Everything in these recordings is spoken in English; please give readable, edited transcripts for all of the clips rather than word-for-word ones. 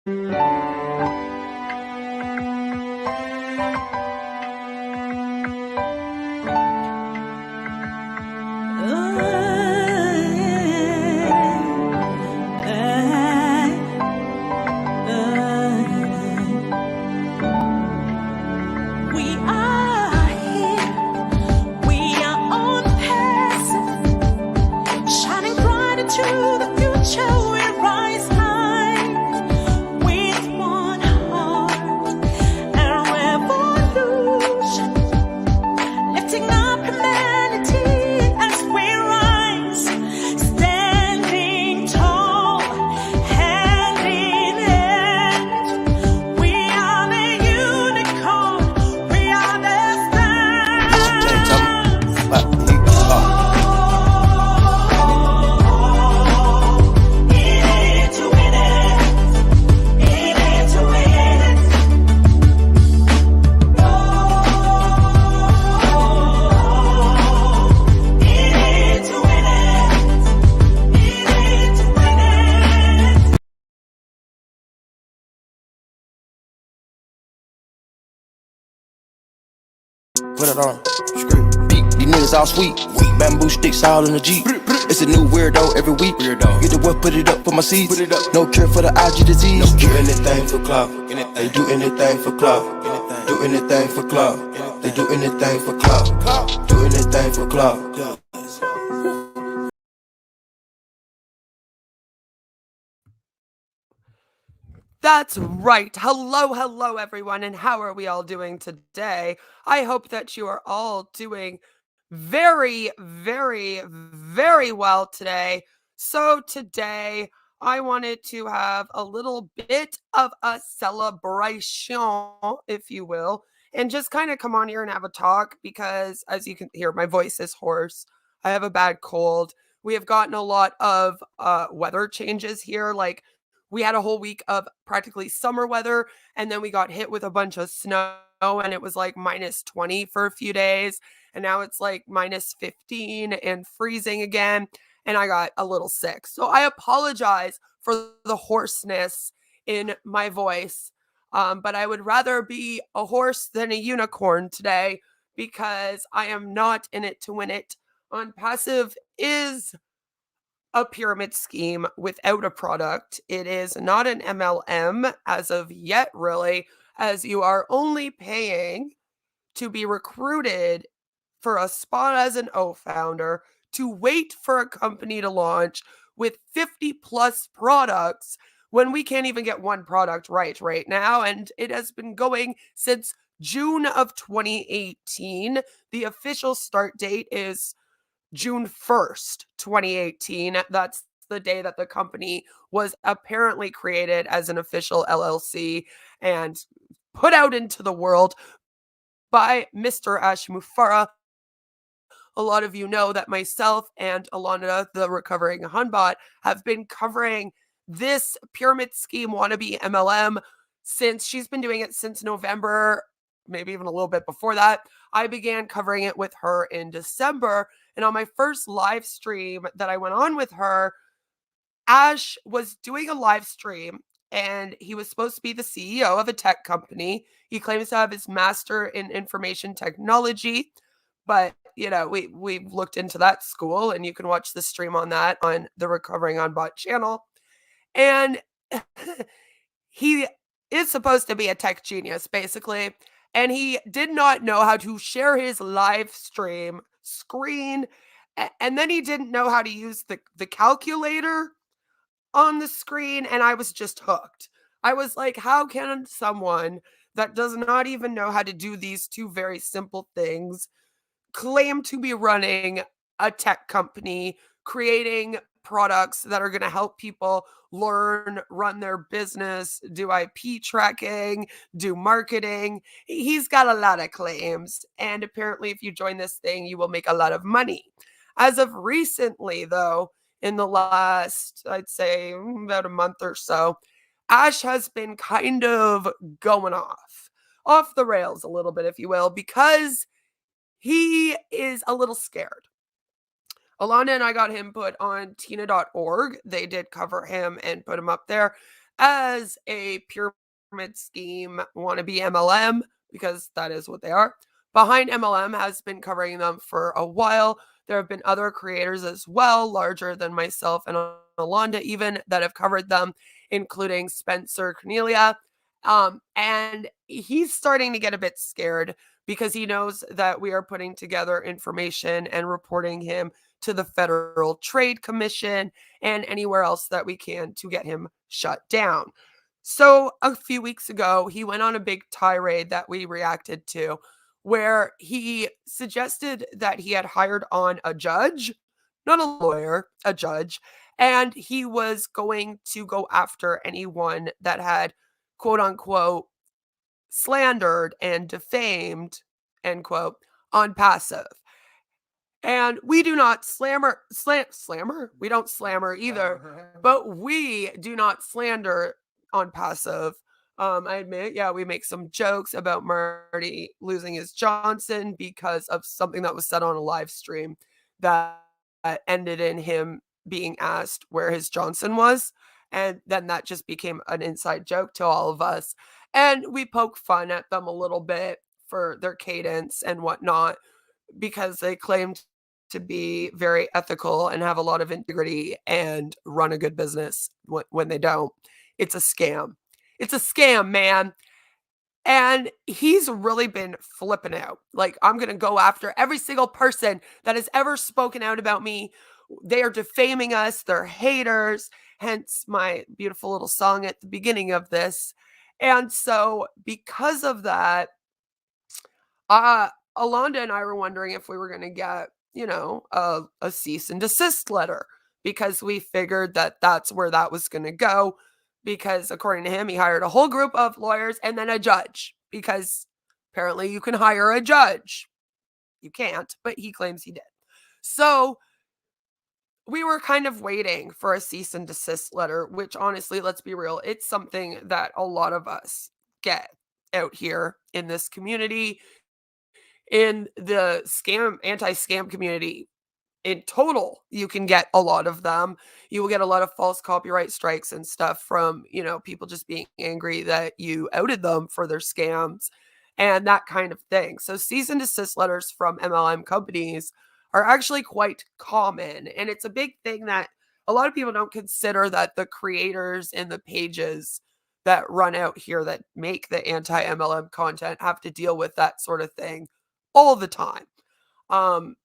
We are here, we are OnPassive, shining bright into the future. We rise high with one heart and revolution, lifting up humanity as we rise, standing tall, hand in hand. We are the unicorn, we are the Put it on. These niggas all sweet. Bamboo sticks all in the Jeep. It's a new weirdo every week. Get the what, put it up for my seeds. No cure for the IG disease. Do anything for clout. They do anything for clout. Do anything for clout. They do anything for clout. Do anything for clout. That's right. Hello, everyone, and how are we all doing today? I hope that you are all doing very, very, very well today. So today, I wanted to have a little bit of a celebration, if you will, and just kind of come on here and have a talk because, as you can hear, my voice is hoarse. I have a bad cold. We have gotten a lot of weather changes here, like we had a whole week of practically summer weather, and then we got hit with a bunch of snow, and it was like -20 for a few days, and now it's like -15 and freezing again, and I got a little sick. So I apologize for the hoarseness in my voice, but I would rather be a horse than a unicorn today because I am not in it to win it. OnPassive is a pyramid scheme without a product. It is not an MLM as of yet, really, as you are only paying to be recruited for a spot as an O founder, to wait for a company to launch with 50 plus products when we can't even get one product right now. And it has been going since June of 2018. The official start date is June 1st, 2018. That's the day that the company was apparently created as an official LLC and put out into the world by Mr. Ash Mufareh. A lot of you know that myself and Alana, the recovering Hunbot, have been covering this pyramid scheme wannabe MLM since she's been doing it since November, maybe even a little bit before that. I began covering it with her in December. And on my first live stream that I went on with her, Ash was doing a live stream and he was supposed to be the CEO of a tech company. He claims to have his master in information technology, but you know, we've looked into that school and you can watch the stream on that on the Recovering on Bot channel. And he is supposed to be a tech genius, basically. And he did not know how to share his live stream screen. And then he didn't know how to use the calculator on the screen. And I was just hooked. I was like, how can someone that does not even know how to do these two very simple things claim to be running a tech company, creating products that are going to help people learn, run their business, do IP tracking, do marketing? He's got a lot of claims. And apparently, if you join this thing, you will make a lot of money. As of recently, though, in the last, I'd say about a month or so, Ash has been kind of going off the rails a little bit, if you will, because he is a little scared. Alana and I got him put on Tina.org. They did cover him and put him up there. as a pyramid scheme wannabe MLM, because that is what they are. Behind MLM has been covering them for a while. There have been other creators as well, larger than myself and Alonda even, that have covered them, including Spencer Cornelia. And he's starting to get a bit scared because he knows that we are putting together information and reporting him to the Federal Trade Commission and anywhere else that we can to get him shut down. So a few weeks ago, he went on a big tirade that we reacted to, where he suggested that he had hired on a judge, not a lawyer, a judge, and he was going to go after anyone that had, quote unquote, slandered and defamed, end quote, OnPassive. And we do not slammer? We don't slammer either, but we do not slander OnPassive. I admit, yeah, we make some jokes about Marty losing his Johnson because of something that was said on a live stream that ended in him being asked where his Johnson was. And then that just became an inside joke to all of us. And we poke fun at them a little bit for their cadence and whatnot because they claimed to be very ethical and have a lot of integrity and run a good business when they don't. It's a scam. It's a scam, man. And he's really been flipping out. Like, I'm going to go after every single person that has ever spoken out about me. They are defaming us. They're haters. Hence my beautiful little song at the beginning of this. And so, because of that, uh, Alonda and I were wondering if we were going to get, a cease and desist letter because we figured that that's where that was going to go. Because according to him, he hired a whole group of lawyers and then a judge because apparently you can hire a judge. You can't, but he claims he did. So we were kind of waiting for a cease and desist letter, which honestly, let's be real, it's something that a lot of us get out here in this community, in the anti-scam community. In total, you can get a lot of them. You will get a lot of false copyright strikes and stuff from, people just being angry that you outed them for their scams and that kind of thing. So cease and desist letters from MLM companies are actually quite common. And it's a big thing that a lot of people don't consider, that the creators and the pages that run out here that make the anti-MLM content have to deal with that sort of thing all the time.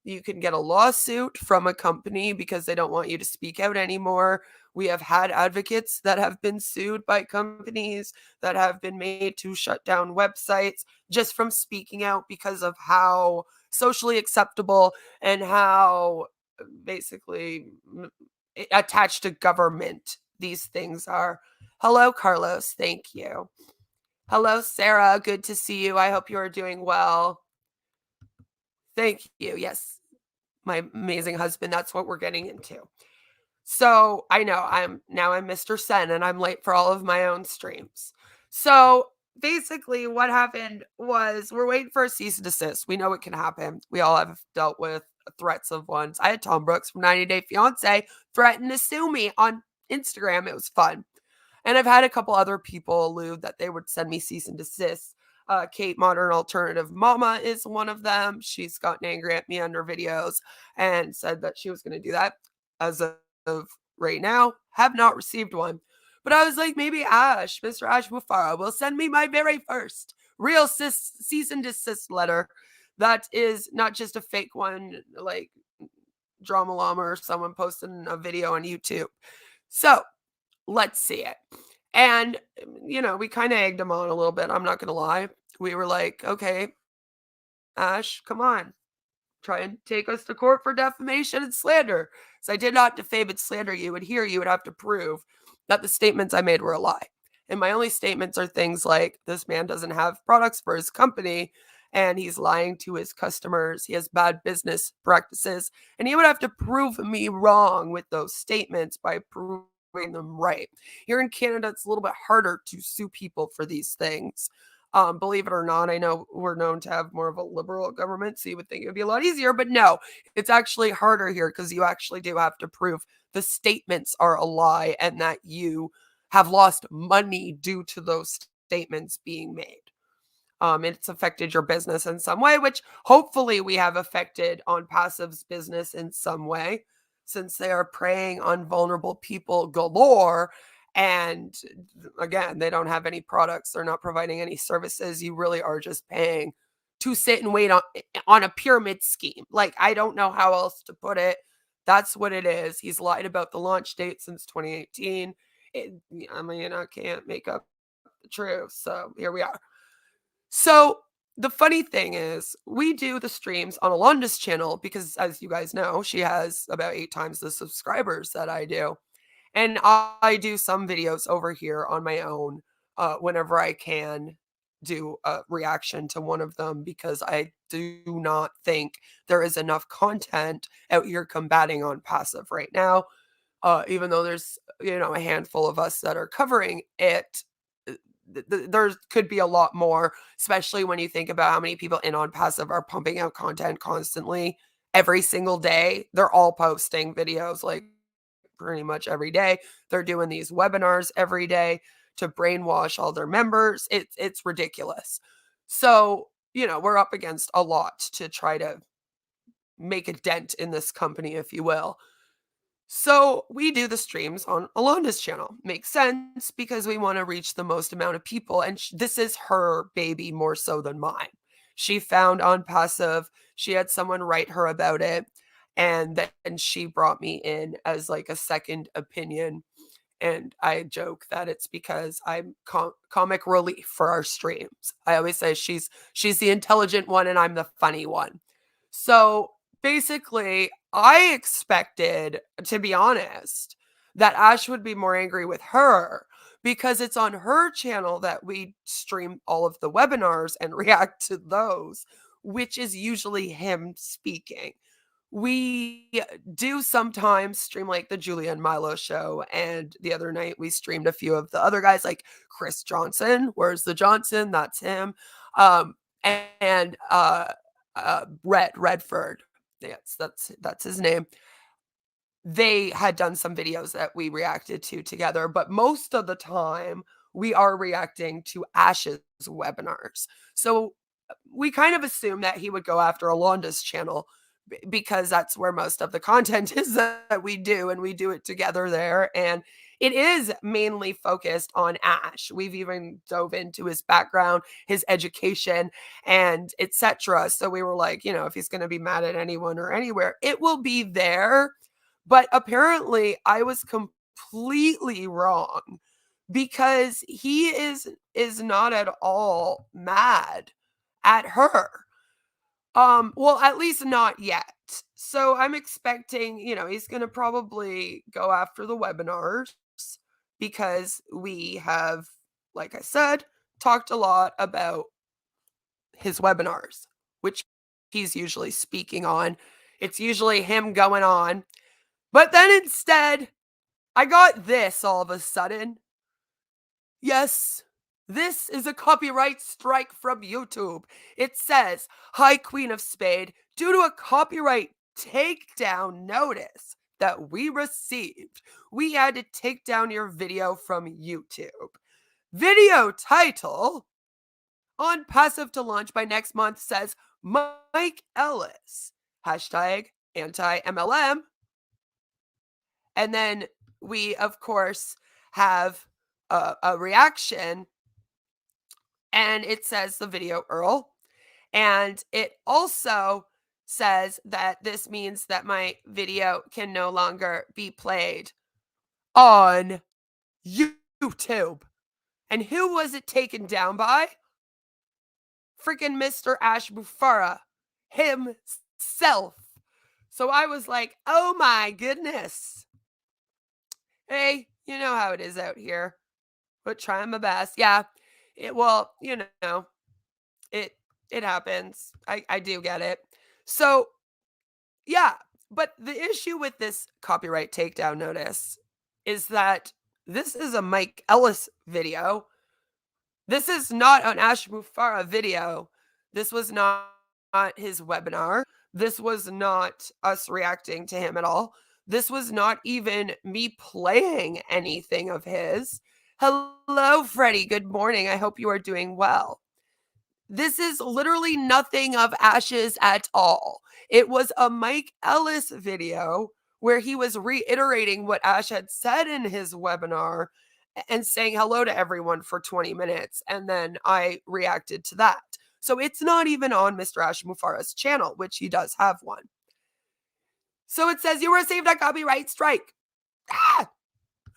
You can get a lawsuit from a company because they don't want you to speak out anymore. We have had advocates that have been sued by companies that have been made to shut down websites just from speaking out because of how socially acceptable and how basically attached to government these things are. Hello, Carlos. Thank you. Hello, Sarah. Good to see you. I hope you are doing well. Thank you. Yes, my amazing husband. That's what we're getting into. So I know I'm Mr. Sen and I'm late for all of my own streams. So basically what happened was we're waiting for a cease and desist. We know it can happen. We all have dealt with threats of ones. I had Tom Brooks from 90 Day Fiance threaten to sue me on Instagram. It was fun. And I've had a couple other people allude that they would send me cease and desist. Kate Modern Alternative Mama is one of them. She's gotten angry at me under videos and said that she was going to do that. As of right now, have not received one. But I was like, maybe Mr. Ash Mufareh will send me my very first real cease and desist letter that is not just a fake one like Drama Llama or someone posting a video on YouTube. So let's see it. And, we kind of egged him on a little bit. I'm not going to lie. We were like, okay, Ash, come on. Try and take us to court for defamation and slander. So I did not defame and slander you. And here you would have to prove that the statements I made were a lie. And my only statements are things like this man doesn't have products for his company and he's lying to his customers. He has bad business practices. And he would have to prove me wrong with those statements by proving them right. Here in Canada, it's a little bit harder to sue people for these things. Believe it or not, I know we're known to have more of a liberal government, so you would think it would be a lot easier, but no, it's actually harder here because you actually do have to prove the statements are a lie and that you have lost money due to those statements being made. It's affected your business in some way, which hopefully we have affected OnPassive's business in some way, since they are preying on vulnerable people galore. And again, they don't have any products, they're not providing any services. You really are just paying to sit and wait on a pyramid scheme. Like, I don't know how else to put it. That's what it is. He's lied about the launch date since 2018. I mean, I can't make up the truth. So here we are. So the funny thing is, we do the streams on Alonda's channel because, as you guys know, she has about 8 times the subscribers that I do. And I do some videos over here on my own whenever I can do a reaction to one of them, because I do not think there is enough content out here combating OnPassive right now. Even though there's, a handful of us that are covering it, there could be a lot more, especially when you think about how many people in OnPassive are pumping out content constantly every single day. They're all posting videos like pretty much every day. They're doing these webinars every day to brainwash all their members. It's ridiculous. So, we're up against a lot to try to make a dent in this company, if you will. So we do the streams on Alonda's channel. Makes sense because we want to reach the most amount of people. And this is her baby more so than mine. She found OnPassive. She had someone write her about it. And then she brought me in as like a second opinion. And I joke that it's because I'm comic relief for our streams. I always say she's the intelligent one and I'm the funny one. So basically, I expected, to be honest, that Ash would be more angry with her because it's on her channel that we stream all of the webinars and react to those, which is usually him speaking. We do sometimes stream like the Julia and Milo show, and the other night we streamed a few of the other guys like Chris Johnson. Where's the Johnson? That's him. And Redford. Yes, that's his name. They had done some videos that we reacted to together, but most of the time we are reacting to Ash's webinars. So we kind of assume that he would go after Alonda's channel because that's where most of the content is that we do, and we do it together there. And it is mainly focused on Ash. We've even dove into his background, his education, and etc. So we were like, if he's going to be mad at anyone or anywhere, it will be there. But apparently I was completely wrong, because he is not at all mad at her. Well, at least not yet. So I'm expecting, he's going to probably go after the webinars because we have, like I said, talked a lot about his webinars, which he's usually speaking on. It's usually him going on. But then instead, I got this all of a sudden. Yes, this is a copyright strike from YouTube. It says, "Hi, Queen of Spade, due to a copyright takedown notice that we received, we had to take down your video from YouTube. Video title, OnPassive to launch by next month, says Mike Ellis, hashtag anti-MLM." And then we, of course, have a reaction, and it says the video URL. And it also says that this means that my video can no longer be played on YouTube. And who was it taken down by? Freaking Mr. Ash Mufareh himself. So I was like, oh my goodness. Hey, you know how it is out here, but trying my best. Yeah, it it happens. I do get it. So yeah, but the issue with this copyright takedown notice is that this is a Mike Ellis video. This is not an Ash Mufareh video. This was not his webinar. This was not us reacting to him at all. This was not even me playing anything of his. Hello, Freddie. Good morning. I hope you are doing well. This is literally nothing of Ash's at all. It was a Mike Ellis video where he was reiterating what Ash had said in his webinar and saying hello to everyone for 20 minutes. And then I reacted to that. So it's not even on Mr. Ash Mufareh's channel, which he does have one. So it says you received a copyright strike. Ah!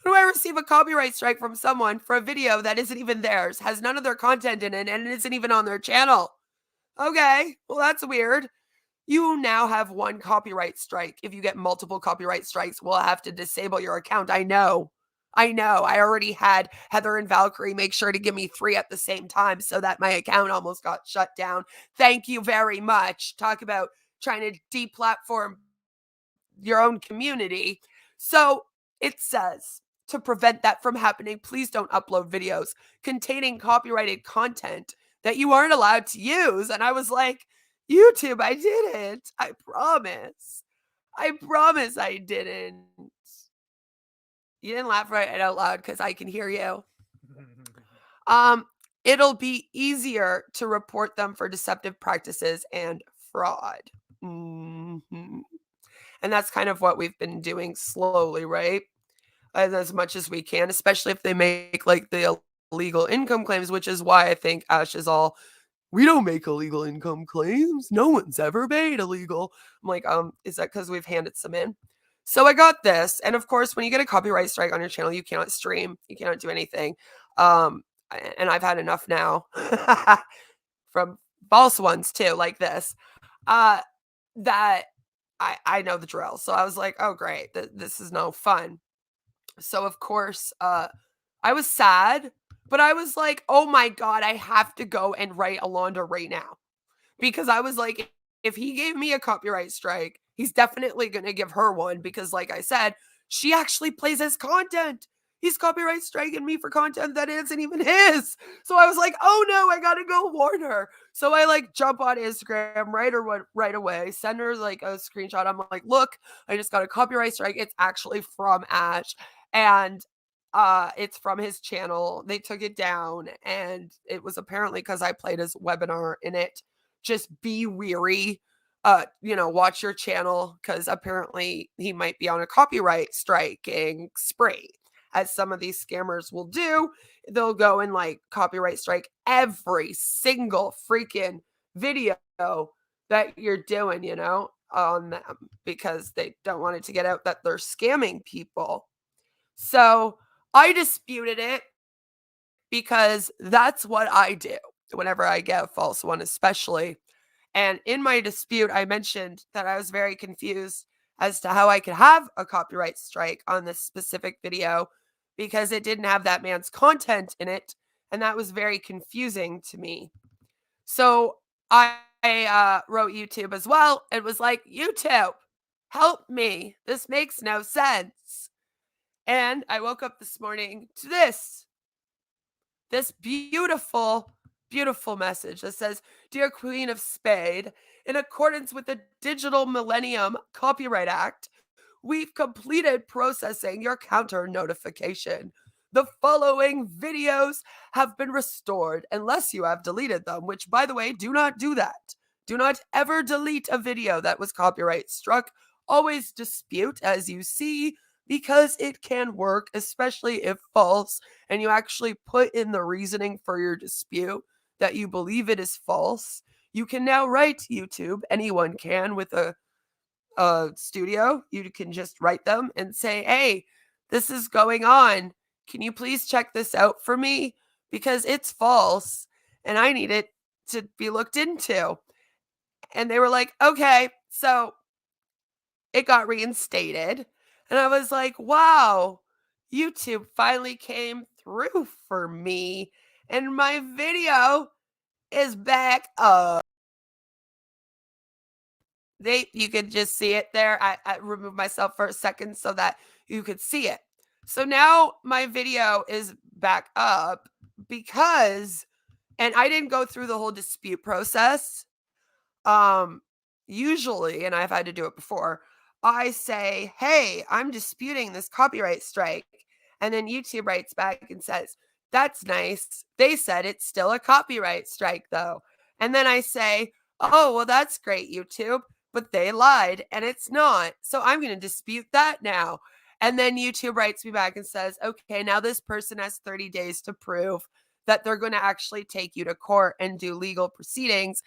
How do I receive a copyright strike from someone for a video that isn't even theirs, has none of their content in it, and it isn't even on their channel? Okay, well, that's weird. You now have one copyright strike. If you get multiple copyright strikes, we'll have to disable your account. I know. I already had Heather and Valkyrie make sure to give me 3 at the same time so that my account almost got shut down. Thank you very much. Talk about trying to deplatform your own community. So it says, to prevent that from happening, please don't upload videos containing copyrighted content that you aren't allowed to use. And I was like, YouTube, I didn't. I promise. I promise I didn't. You didn't laugh right out loud because I can hear you. It'll be easier to report them for deceptive practices and fraud. Mm-hmm. And that's kind of what we've been doing slowly, right? As much as we can, especially if they make like the illegal income claims, which is why I think Ash is all, we don't make illegal income claims. No one's ever made illegal. I'm like, is that because we've handed some in? So I got this. And of course, when you get a copyright strike on your channel, you cannot stream, you cannot do anything. And I've had enough now from false ones too, like this, that I know the drill. So I was like, oh, great. This is no fun. So of course, I was sad, but I was like, oh my God, I have to go and write Alonda right now. Because I was like, if he gave me a copyright strike, he's definitely going to give her one. Because like I said, she actually plays his content. He's copyright striking me for content that isn't even his. So I was like, oh no, I got to go warn her. So I like jump on Instagram right away, send her like a screenshot. I'm like, look, I just got a copyright strike. It's actually from Ash. And it's from his channel. They took it down, and it was apparently because I played his webinar in it. Just be weary. Watch your channel, because apparently he might be on a copyright striking spree, as some of these scammers will do. They'll go and like copyright strike every single freaking video that you're doing, on them, because they don't want it to get out that they're scamming people. So I disputed it, because that's what I do whenever I get a false one, especially. And in my dispute, I mentioned that I was very confused as to how I could have a copyright strike on this specific video, because it didn't have that man's content in it. And that was very confusing to me. So I wrote YouTube as well. It was like, YouTube, help me. This makes no sense. And I woke up this morning to this beautiful, beautiful message that says, Dear Queen of Spade, in accordance with the Digital Millennium Copyright Act, we've completed processing your counter notification. The following videos have been restored unless you have deleted them, which, by the way, do not do that. Do not ever delete a video that was copyright struck. Always dispute, as you see, because it can work, especially if false, and you actually put in the reasoning for your dispute that you believe it is false. You can now write YouTube. Anyone can with a studio. You can just write them and say, hey, this is going on. Can you please check this out for me? Because it's false and I need it to be looked into. And they were like, okay. So it got reinstated. And I was like, wow, YouTube finally came through for me. And my video is back up. You could just see it there. I removed myself for a second so that you could see it. So now my video is back up because, and I didn't go through the whole dispute process. Usually, and I've had to do it before, I say, hey, I'm disputing this copyright strike. And then YouTube writes back and says, that's nice. They said it's still a copyright strike, though. And then I say, oh, well, that's great, YouTube, but they lied and it's not. So I'm going to dispute that now. And then YouTube writes me back and says, okay, now this person has 30 days to prove that they're going to actually take you to court and do legal proceedings.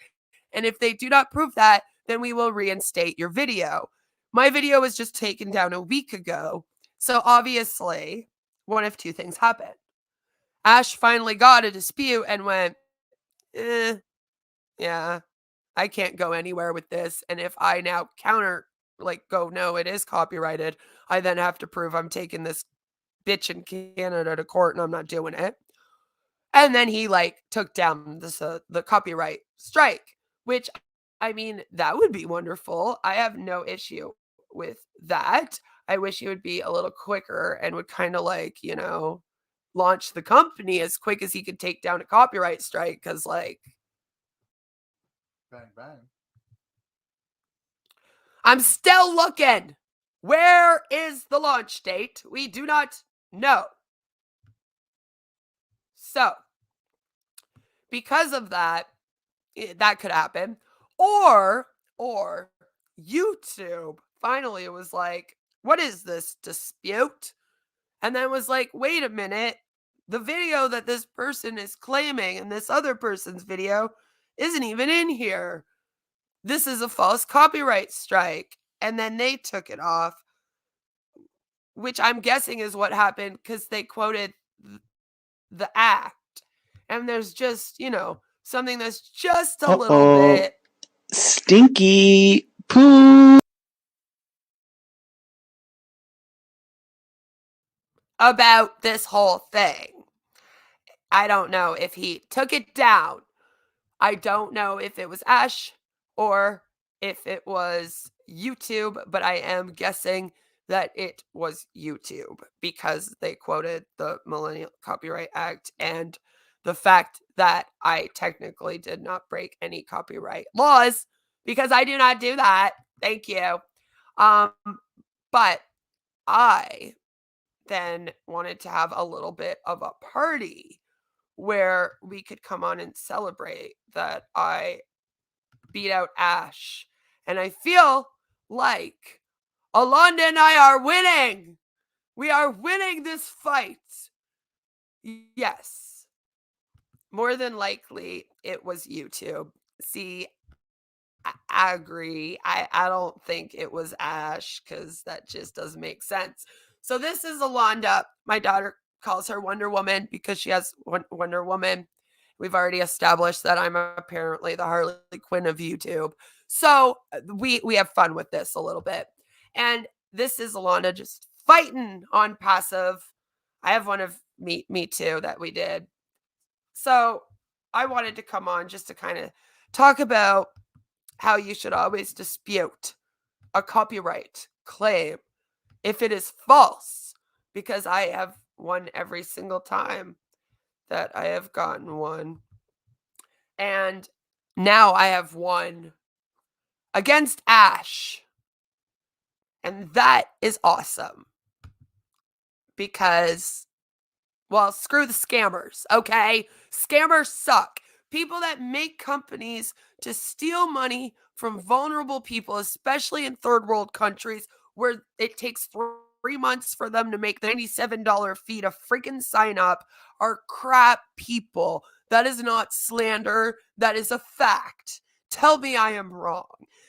And if they do not prove that, then we will reinstate your video. My video was just taken down a week ago. So obviously, one of two things happened. Ash finally got a dispute and went, yeah, I can't go anywhere with this. And if I now go, no, it is copyrighted, I then have to prove I'm taking this bitch in Canada to court and I'm not doing it. And then he took down the copyright strike, which, I mean, that would be wonderful. I have no issue with that. I wish he would be a little quicker and would kind of launch the company as quick as he could take down a copyright strike. Cause bang, bang. I'm still looking. Where is the launch date? We do not know. So, because of that, that could happen. Or YouTube finally was like, what is this dispute? And then was like, wait a minute. The video that this person is claiming and this other person's video isn't even in here. This is a false copyright strike. And then they took it off, which I'm guessing is what happened because they quoted the act. And there's just, something that's just a little bit stinky poo about this whole thing. I don't know if he took it down. I don't know if it was Ash or if it was YouTube, but I am guessing that it was YouTube because they quoted the Millennial Copyright Act and the fact that I technically did not break any copyright laws because I do not do that. Thank you. But I then wanted to have a little bit of a party where we could come on and celebrate that I beat out Ash. And I feel like Alonda and I are winning. We are winning this fight. Yes. More than likely, it was YouTube. See, I agree. I don't think it was Ash because that just doesn't make sense. So this is Alonda. My daughter calls her Wonder Woman because she has Wonder Woman. We've already established that I'm apparently the Harley Quinn of YouTube. So we have fun with this a little bit. And this is Alonda just fighting OnPassive. I have one of Me Too that we did. So I wanted to come on just to kind of talk about how you should always dispute a copyright claim if it is false, because I have won every single time that I have gotten one. And now I have won against Ash. And that is awesome. Because, well, screw the scammers, okay? Scammers suck. People that make companies to steal money from vulnerable people, especially in third world countries where it takes 3 months for them to make the $97 fee to freaking sign up, are crap people. That is not slander. That is a fact. Tell me I am wrong.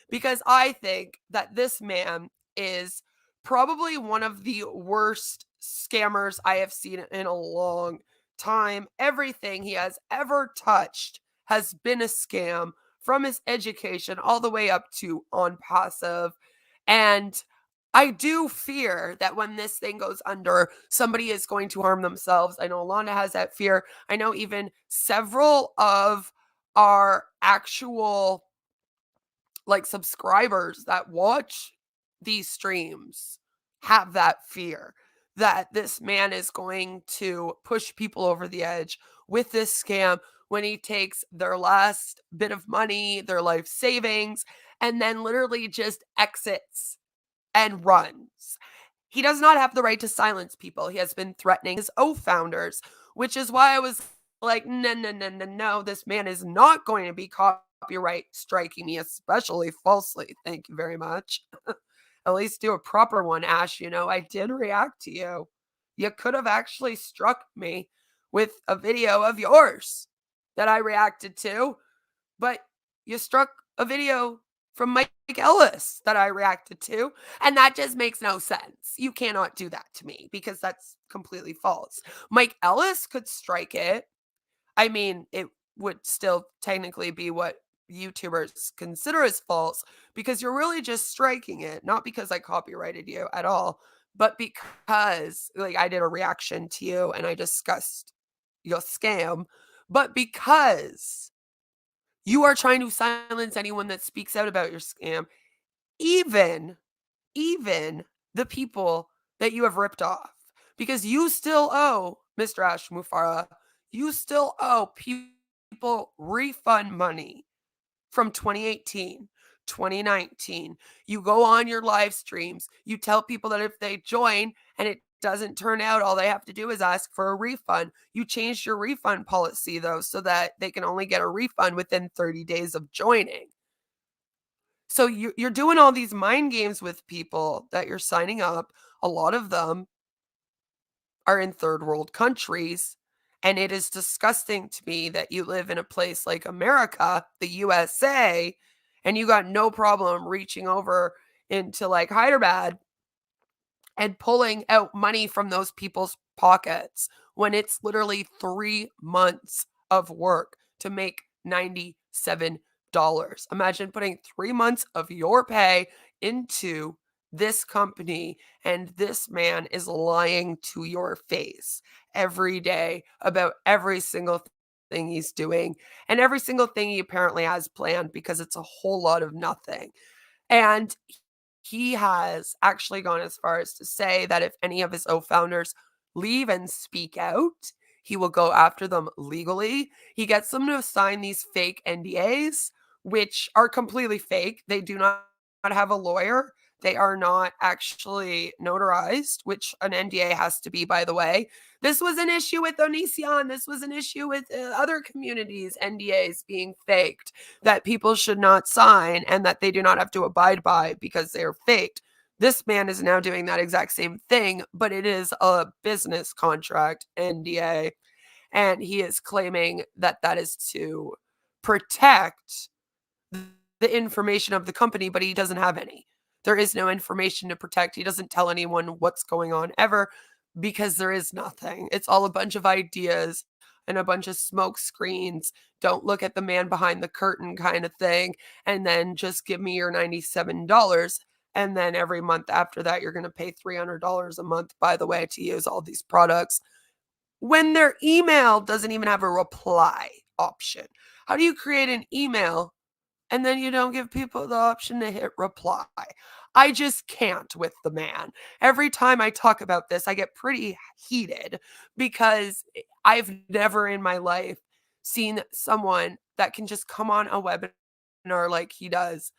Because I think that this man is probably one of the worst scammers I have seen in a long time. Everything he has ever touched has been a scam, from his education all the way up to OnPassive. And I do fear that when this thing goes under, somebody is going to harm themselves. I know Alana has that fear. I know even several of our actual subscribers that watch these streams have that fear that this man is going to push people over the edge with this scam when he takes their last bit of money, their life savings, and then literally just exits and runs. He does not have the right to silence people. He has been threatening his founders, which is why I was like, no, no, no, no, no. This man is not going to be copyright striking me, especially falsely. Thank you very much. At least do a proper one, Ash. You know, I did react to you. You could have actually struck me with a video of yours that I reacted to, but you struck a video from Mike Ellis that I reacted to, and that just makes no sense. You cannot do that to me because that's completely false. Mike Ellis could strike it. I mean, it would still technically be what YouTubers consider as false because you're really just striking it, not because I copyrighted you at all, but because like I did a reaction to you and I discussed your scam, but because you are trying to silence anyone that speaks out about your scam, even even the people that you have ripped off. Because you still owe Mr. Ash Mufareh, you still owe people refund money from 2018, 2019. You go on your live streams, you tell people that if they join and it doesn't turn out, all they have to do is ask for a refund. You changed your refund policy though, so that they can only get a refund within 30 days of joining. So you're doing all these mind games with people that you're signing up. A lot of them are in third world countries. And it is disgusting to me that you live in a place like America, the USA, and you got no problem reaching over into like Hyderabad and pulling out money from those people's pockets when it's literally 3 months of work to make $97. Imagine putting 3 months of your pay into this company, and this man is lying to your face every day about every single thing he's doing and every single thing he apparently has planned because it's a whole lot of nothing. And he has actually gone as far as to say that if any of his founders leave and speak out, he will go after them legally. He gets them to sign these fake NDAs, which are completely fake. They do not have a lawyer. They are not actually notarized, which an NDA has to be, by the way. This was an issue with Onision. This was an issue with other communities, NDAs being faked that people should not sign and that they do not have to abide by because they are faked. This man is now doing that exact same thing, but it is a business contract, NDA, and he is claiming that that is to protect the information of the company, but he doesn't have any. There is no information to protect. He doesn't tell anyone what's going on ever because there is nothing. It's all a bunch of ideas and a bunch of smoke screens. Don't look at the man behind the curtain kind of thing. And then just give me your $97. And then every month after that, you're going to pay $300 a month, by the way, to use all these products when their email doesn't even have a reply option. How do you create an email and then you don't give people the option to hit reply? I just can't with the man. Every time I talk about this, I get pretty heated because I've never in my life seen someone that can just come on a webinar like he does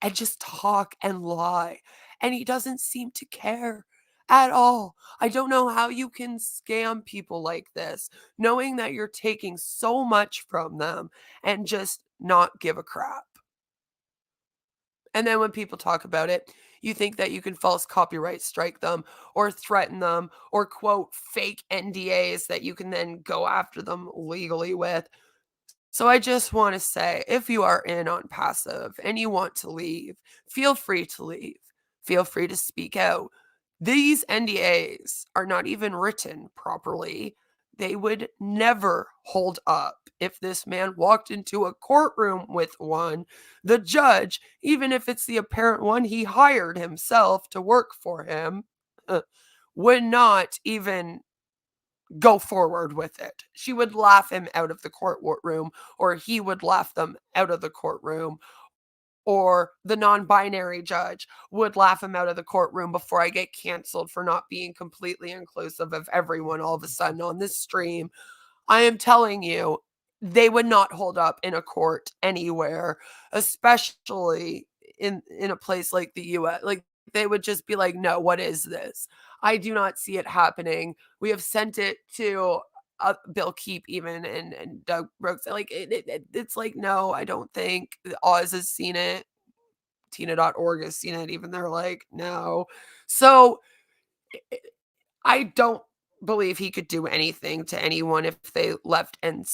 and just talk and lie. And he doesn't seem to care at all. I don't know how you can scam people like this, knowing that you're taking so much from them and just not give a crap. And then when people talk about it, you think that you can false copyright strike them or threaten them or quote fake NDAs that you can then go after them legally with. So I just want to say, if you are in OnPassive and you want to leave, feel free to leave. Feel free to speak out. These NDAs are not even written properly. They would never hold up if this man walked into a courtroom with one. The judge, even if it's the apparent one he hired himself to work for him, would not even go forward with it. She would laugh him out of the courtroom, or he would laugh them out of the courtroom, or the non-binary judge would laugh him out of the courtroom before I get canceled for not being completely inclusive of everyone all of a sudden on this stream. I am telling you, they would not hold up in a court anywhere, especially in a place like the US. Like they would just be like, no, what is this? I do not see it happening. We have sent it to Bill Keep even and Doug Brooks. Like it's like, no, I don't think Oz has seen it. Tina.org has seen it. Even they're like, no. So I don't believe he could do anything to anyone if they left and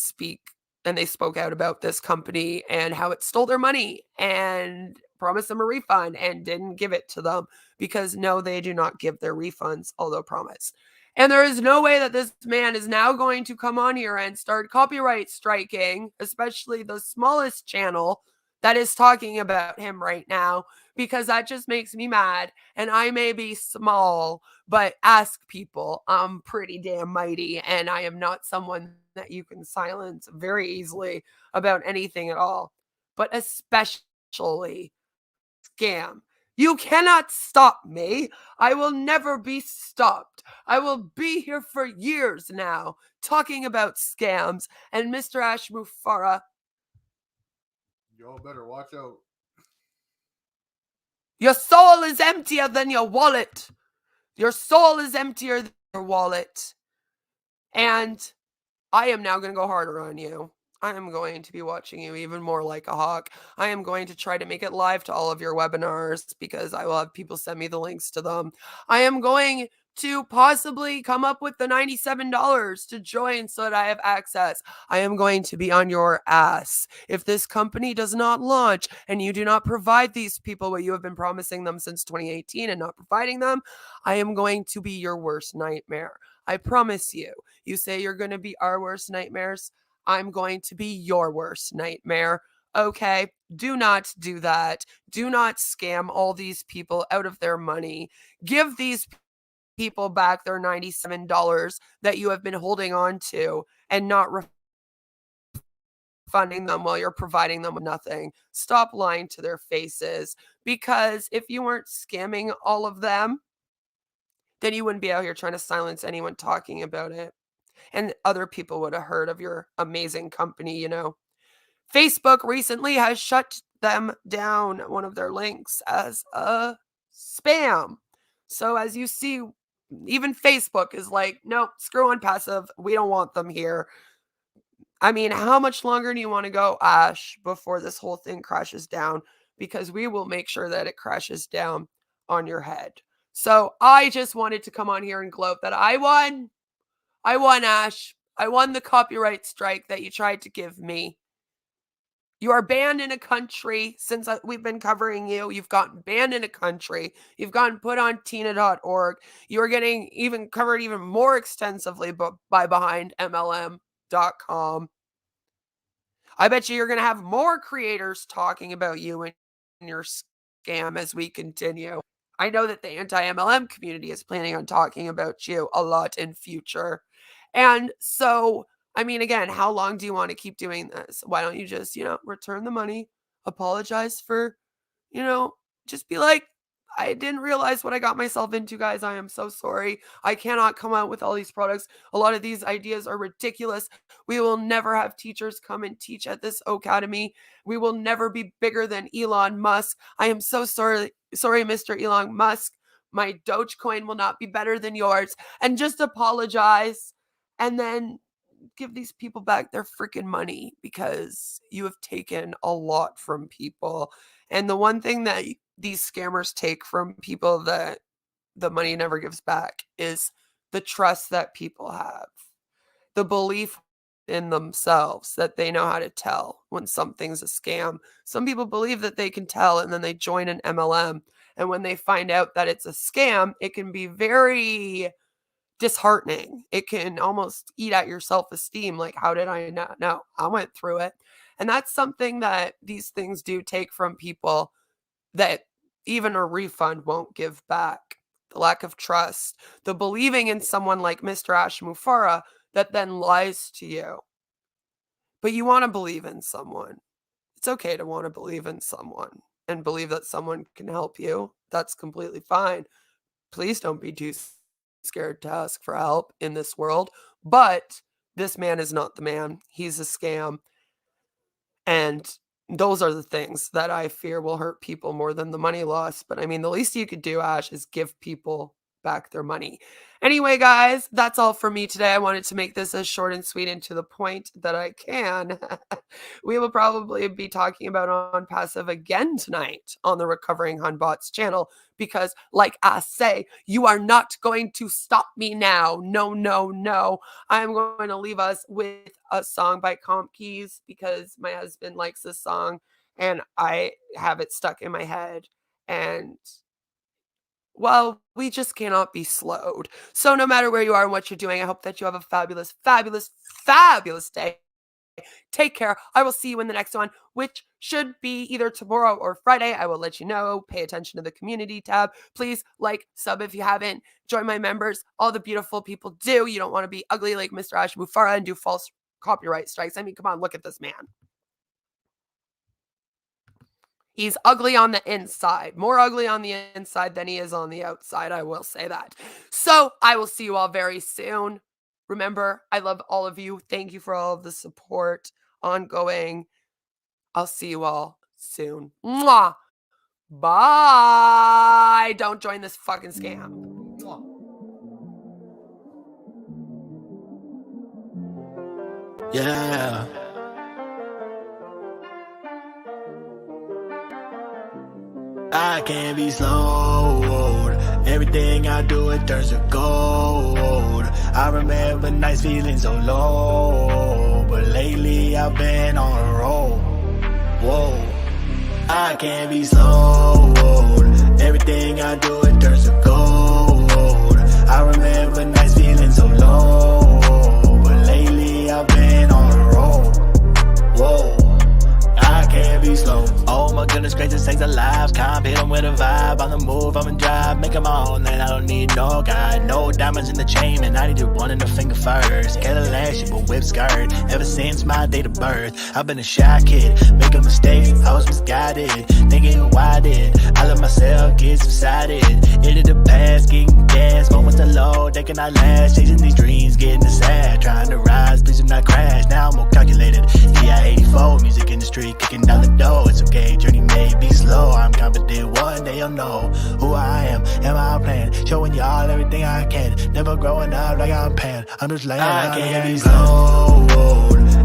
they spoke out about this company and how it stole their money and promised them a refund and didn't give it to them, because no, they do not give their refunds, although promised. And there is no way that this man is now going to come on here and start copyright striking, especially the smallest channel that is talking about him right now, because that just makes me mad. And I may be small, but ask people. I'm pretty damn mighty, and I am not someone that you can silence very easily about anything at all, but especially scam. You cannot stop me. I will never be stopped. I will be here for years now talking about scams. And Mr. Ash Mufareh, y'all better watch out. Your soul is emptier than your wallet. Your soul is emptier than your wallet. And I am now going to go harder on you. I am going to be watching you even more like a hawk. I am going to try to make it live to all of your webinars, because I will have people send me the links to them. I am going to possibly come up with the $97 to join so that I have access. I am going to be on your ass. If this company does not launch and you do not provide these people what you have been promising them since 2018 and not providing them, I am going to be your worst nightmare. I promise you. You say you're going to be our worst nightmares. I'm going to be your worst nightmare. Okay, do not do that. Do not scam all these people out of their money. Give these people back their $97 that you have been holding on to and not refunding them while you're providing them with nothing. Stop lying to their faces, because if you weren't scamming all of them, then you wouldn't be out here trying to silence anyone talking about it. And other people would have heard of your amazing company, you know. Facebook recently has shut them down, one of their links, as a spam. So as you see, even Facebook is like, nope, screw OnPassive. We don't want them here. I mean, how much longer do you want to go, Ash, before this whole thing crashes down? Because we will make sure that it crashes down on your head. So I just wanted to come on here and gloat that I won. I won, Ash. I won the copyright strike that you tried to give me. You are banned in a country since we've been covering you. You've gotten banned in a country. You've gotten put on Tina.org. You are getting even covered even more extensively by behind MLM.com. I bet you're going to have more creators talking about you and your scam as we continue. I know that the anti-MLM community is planning on talking about you a lot in future. And so, I mean, again, how long do you want to keep doing this? Why don't you just, return the money, apologize for, just be like, I didn't realize what I got myself into, guys. I am so sorry. I cannot come out with all these products. A lot of these ideas are ridiculous. We will never have teachers come and teach at this academy. We will never be bigger than Elon Musk. I am so sorry, Mr. Elon Musk. My Dogecoin will not be better than yours. And just apologize and then give these people back their freaking money, because you have taken a lot from people. And the one thing that these scammers take from people that the money never gives back is the trust that people have, the belief in themselves that they know how to tell when something's a scam. Some people believe that they can tell, and then they join an MLM. And when they find out that it's a scam, it can be very disheartening. It can almost eat at your self-esteem. Like, how did I not know? I went through it. And that's something that these things do take from people that even a refund won't give back. The lack of trust, the believing in someone like Mr. Ash Mufareh that then lies to you. But you want to believe in someone. It's okay to want to believe in someone and believe that someone can help you. That's completely fine. Please don't be too scared to ask for help in this world. But this man is not the man. He's a scam. And those are the things that I fear will hurt people more than the money loss. But I mean, the least you could do, Ash, is give people back their money. Anyway, guys, that's all for me today. I wanted to make this as short and sweet and to the point that I can. We will probably be talking about OnPassive again tonight on the Recovering Hunbots channel because, like I say, you are not going to stop me now. No, no, no. I'm going to leave us with a song by Comp Keys because my husband likes this song and I have it stuck in my head. And well, we just cannot be slowed. So no matter where you are and what you're doing, I hope that you have a fabulous, fabulous, fabulous day. Take care. I will see you in the next one, which should be either tomorrow or Friday. I will let you know. Pay attention to the community tab. Please like, sub if you haven't. Join my members. All the beautiful people do. You don't want to be ugly like Mr. Ash Mufareh and do false copyright strikes. I mean, come on, look at this man. He's ugly on the inside, more ugly on the inside than he is on the outside. I will say that. So I will see you all very soon. Remember, I love all of you. Thank you for all of the support ongoing. I'll see you all soon. Mwah. Bye. Don't join this fucking scam. Mwah. Yeah. I can't be slowed. Everything I do, it turns to gold. I remember nights feeling so low, but lately I've been on a roll. Whoa. I can't be slowed. Everything I do, it turns to gold. I remember nights feeling so low, but lately I've been on a roll. Whoa. I can't be slow. Oh my goodness gracious sakes alive. Can't beat 'em with a vibe. On the move, I'm in drive. Make 'em all night, I don't need no guy. No diamonds in the chain, man, I need it one in the finger first. Cadillac, ship a whip skirt. Ever since my date of birth, I've been a shy kid, making mistakes, I was misguided. Thinking why did I let myself get subsided into the past, getting gas, moments alone, they cannot last. Chasing these dreams, getting sad, trying to rise, please do not crash. Now I'm more calculated, yeah, 84, music industry kicking down the door. It's okay, journey may be slow, I'm confident one day you'll know who I am my plan, showing y'all everything I can. Never growing up like I'm pan, I'm just laying I can't be slowed.